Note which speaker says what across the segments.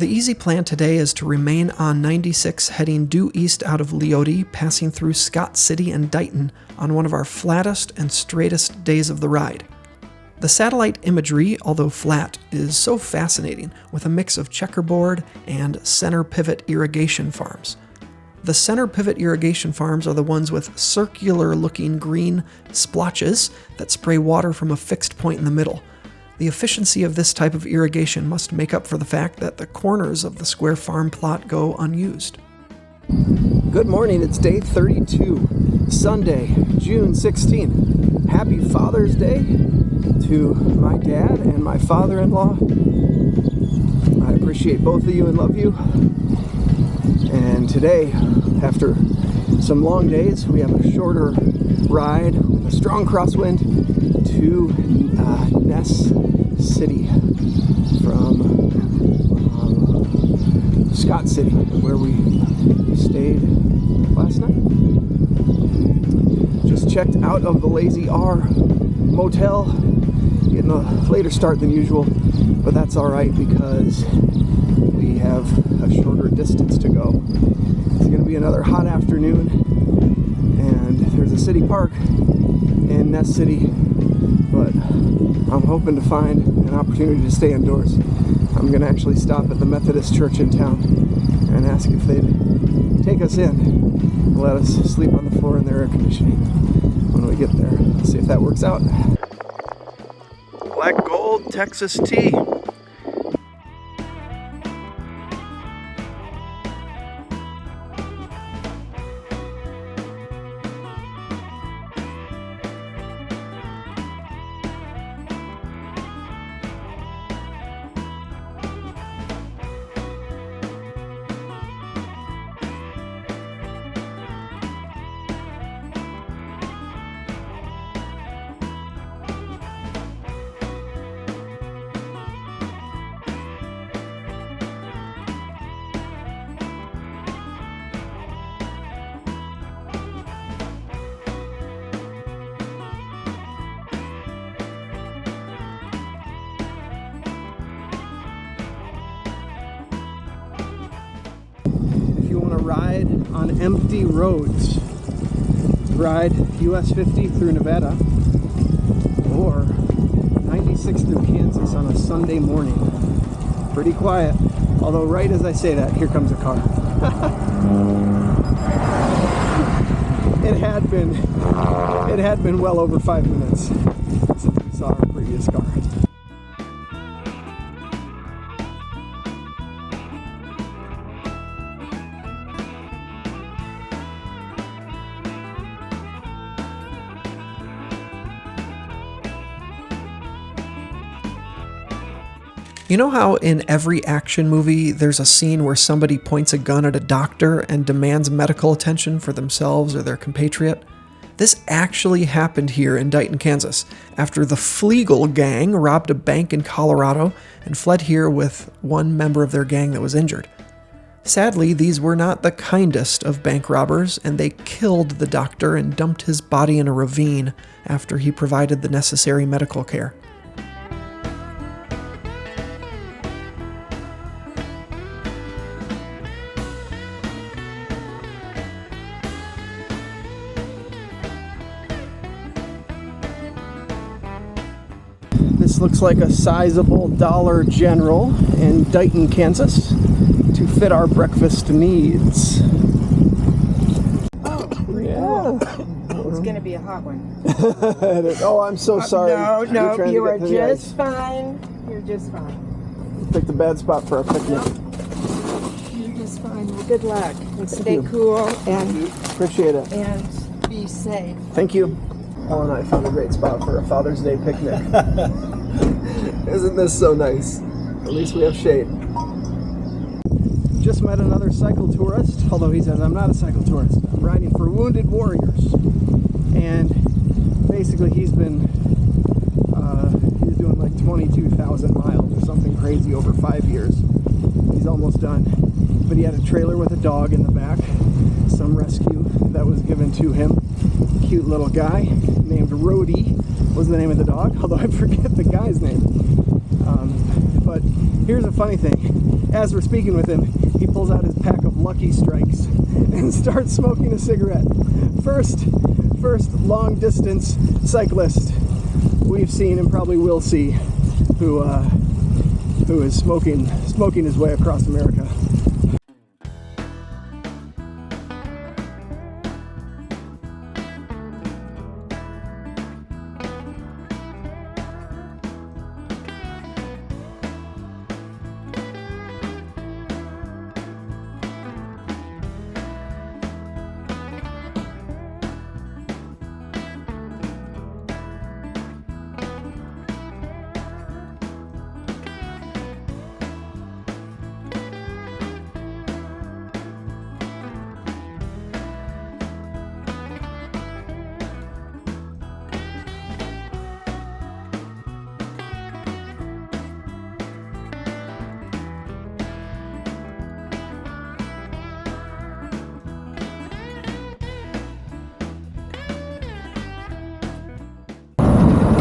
Speaker 1: The easy plan today is to remain on 96 heading due east out of Leoti, passing through Scott City and Dighton on one of our flattest and straightest days of the ride. The satellite imagery, although flat, is so fascinating with a mix of checkerboard and center pivot irrigation farms. The center pivot irrigation farms are the ones with circular-looking green splotches that spray water from a fixed point in the middle. The efficiency of this type of irrigation must make up for the fact that the corners of the square farm plot go unused. Good morning, it's day 32, Sunday, June 16th. Happy Father's Day to my dad and my father-in-law. I appreciate both of you and love you. And today, after some long days, we have a shorter ride with a strong crosswind to Ness City from Scott City, where we stayed last night. Just checked out of the Lazy R motel, getting a later start than usual, but that's all right because we have a shorter distance to go. It's going to be another hot afternoon, and there's a city park in Ness City, but I'm hoping to find an opportunity to stay indoors. I'm going to actually stop at the Methodist church in town and ask if they'd take us in and let us sleep on the floor in their air conditioning when we get there. Let's see if that works out. Black Gold Texas tea. Ride on empty roads, ride US 50 through Nevada or 96 through Kansas on a Sunday morning. Pretty quiet, although right as I say that, here comes a car. It had been well over 5 minutes since we saw our previous car. You know how in every action movie there's a scene where somebody points a gun at a doctor and demands medical attention for themselves or their compatriot? This actually happened here in Dighton, Kansas, after the Flegel gang robbed a bank in Colorado and fled here with one member of their gang that was injured. Sadly, these were not the kindest of bank robbers, and they killed the doctor and dumped his body in a ravine after he provided the necessary medical care. This looks like a sizable Dollar General in Dighton, Kansas, to fit our breakfast needs.
Speaker 2: Oh, yeah. It's going to be a hot one.
Speaker 1: Oh, I'm so sorry.
Speaker 2: No, you are just fine. You're just fine.
Speaker 1: Picked a bad spot for our picnic.
Speaker 2: You're just fine. Well, good luck. And stay cool and
Speaker 1: appreciate it.
Speaker 2: And be safe.
Speaker 1: Thank you. Paul and I found a great spot for a Father's Day picnic. Isn't this so nice? At least we have shade. Just met another cycle tourist, although he says I'm not a cycle tourist. I'm riding for Wounded Warriors. And basically he's doing like 22,000 miles or something crazy over 5 years. He's almost done. But he had a trailer with a dog in the back, some rescue that was given to him. Cute little guy named Rhodey was the name of the dog, although I forget the guy's name. But
Speaker 3: Here's a funny thing. As we're speaking with him, he pulls out his pack of Lucky Strikes and starts smoking a cigarette. First long distance cyclist we've seen and probably will see who is smoking his way across America.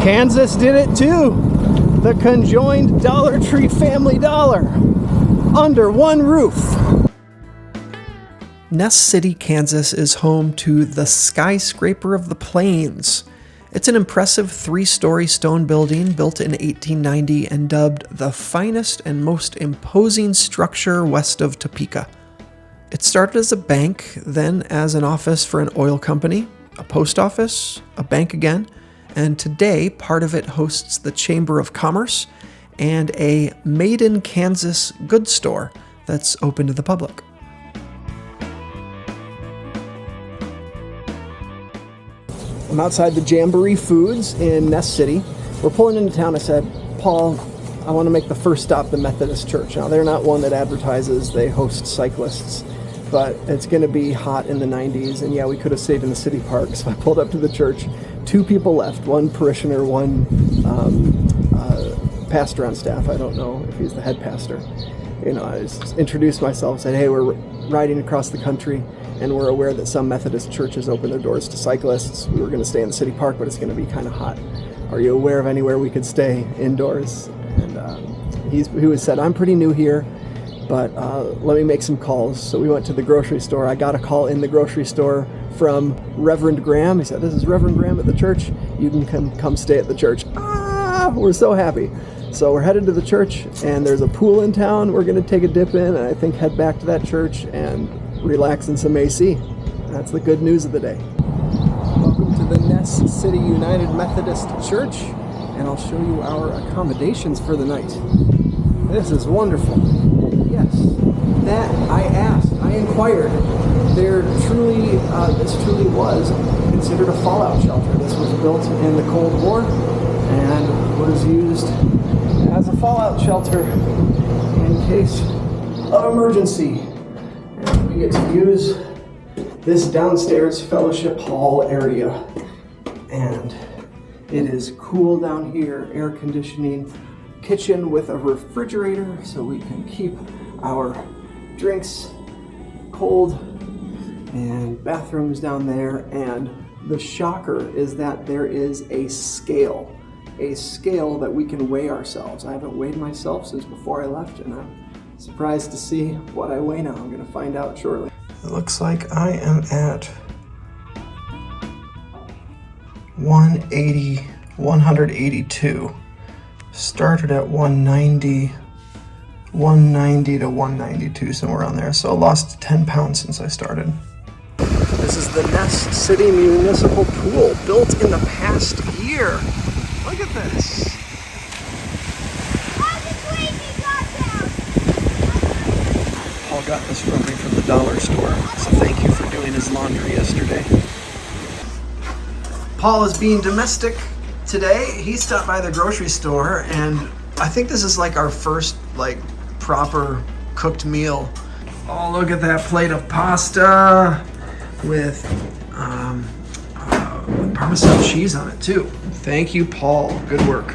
Speaker 3: Kansas did it too. The conjoined Dollar Tree Family Dollar under one roof.
Speaker 1: Ness City, Kansas is home to the Skyscraper of the Plains. It's an impressive 3-story stone building built in 1890 and dubbed the finest and most imposing structure west of Topeka. It started as a bank, then as an office for an oil company, a post office, a bank again, and today part of it hosts the Chamber of Commerce and a Made in Kansas goods store that's open to the public.
Speaker 3: I'm outside the Jamboree Foods in Ness City. We're pulling into town. I said, Paul, I want to make the first stop the Methodist Church. Now, they're not one that advertises. They host cyclists, but it's going to be hot in the 90s. And yeah, we could have stayed in the city park. So I pulled up to the church. 2 people left, one parishioner, one pastor on staff. I don't know if he's the head pastor. You know, I just introduced myself, said, hey, we're riding across the country, and we're aware that some Methodist churches open their doors to cyclists. We were going to stay in the city park, but it's going to be kind of hot. Are you aware of anywhere we could stay indoors? And he said, I'm pretty new here, but let me make some calls. So we went to the grocery store. I got a call in the grocery store from Reverend Graham. He said, this is Reverend Graham at the church. You can come stay at the church. We're so happy. So we're headed to the church, and there's a pool in town. We're going to take a dip in, and I think head back to that church and relax in some AC. That's the good news of the day. Welcome to the Ness City United Methodist Church, and I'll show you our accommodations for the night. This is wonderful. Yes, that I asked, I inquired. This truly was considered a fallout shelter. This was built in the Cold War and was used as a fallout shelter in case of emergency. And we get to use this downstairs fellowship hall area. And it is cool down here, air conditioning, kitchen with a refrigerator so we can keep our drinks cold, and bathrooms down there. And the shocker is that there is a scale that we can weigh ourselves. I haven't weighed myself since before I left, and I'm surprised to see what I weigh now. I'm going to find out shortly. It looks like I am at 182. Started at 190 to 192, somewhere around there. So I lost 10 pounds since I started. This is the Ness City Municipal Pool, built in the past year. Look at this. Paul got this for me from the dollar store, so thank you for doing his laundry yesterday. Paul is being domestic today. He stopped by the grocery store, and I think this is like our first proper cooked meal. Oh, look at that plate of pasta with Parmesan cheese on it too. Thank you, Paul. Good work.